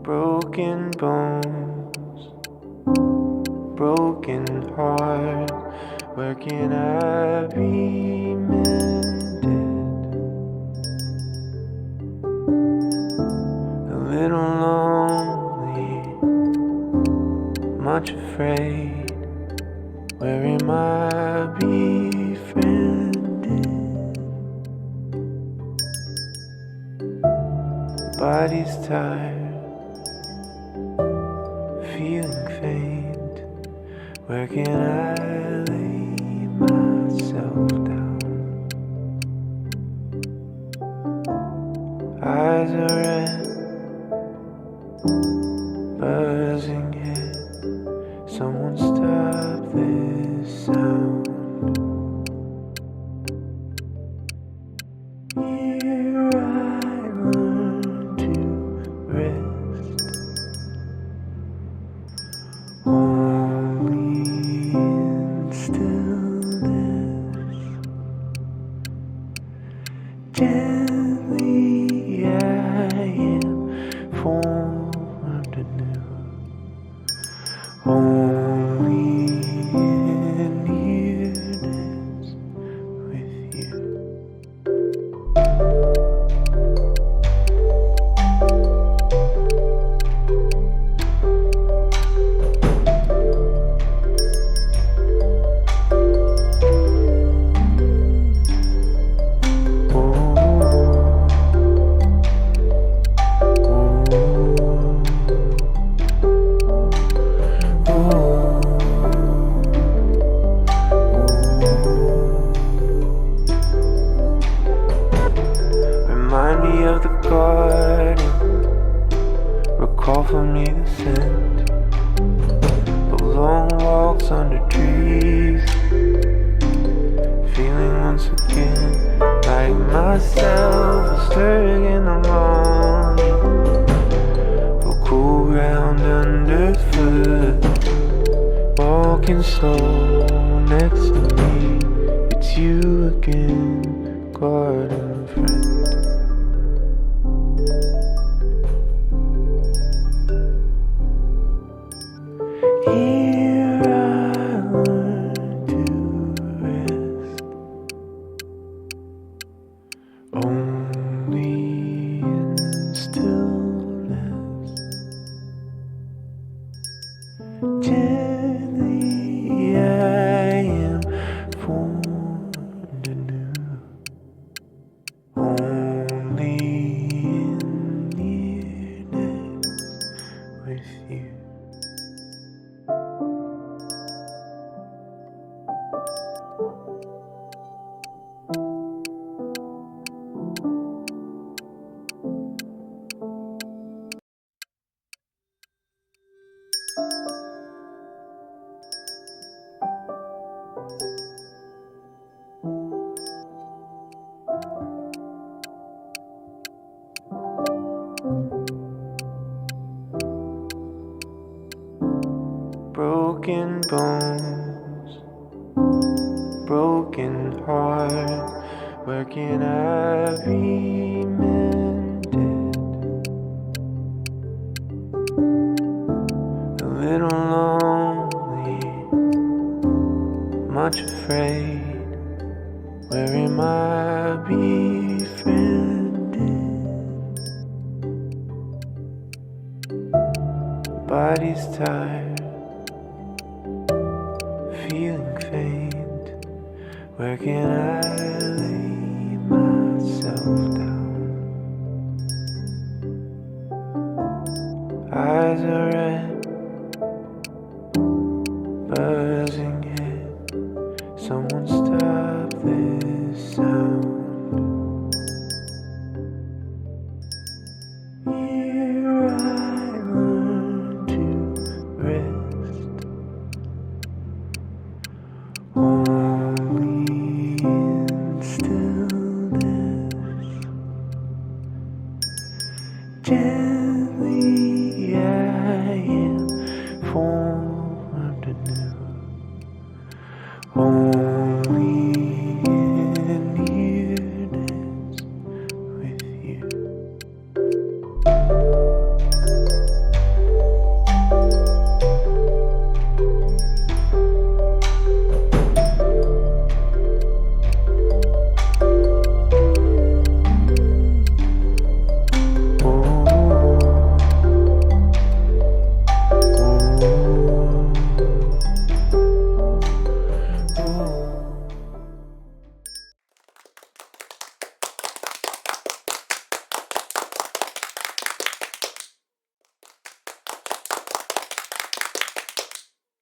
Broken bones, broken heart, where can I be mended? A little lonely, much afraid, where am I befriended? Body's tired, feeling faint, where can I lay myself down? Eyes are red, buzzing head, someone stop this sound. Here I learn to rest, only in stillness. Gently I am formed anew, only in nearness with you. Remind me of the garden, recall for me the scent of long walks under trees, feeling once again like myself, stirring in the morning, a cool ground underfoot, walking slow next to me, it's you again, garden friend. Here I learn to rest, only in stillness. Gently I am formed anew, only in nearness with you. Broken bones, broken heart, where can I be mended? A little lonely, much afraid, where am I befriended? Body's tired, feeling faint, where can I lay myself down? Eyes are red, buzzing head, someone stop this sound. Here I learn to rest, only in stillness.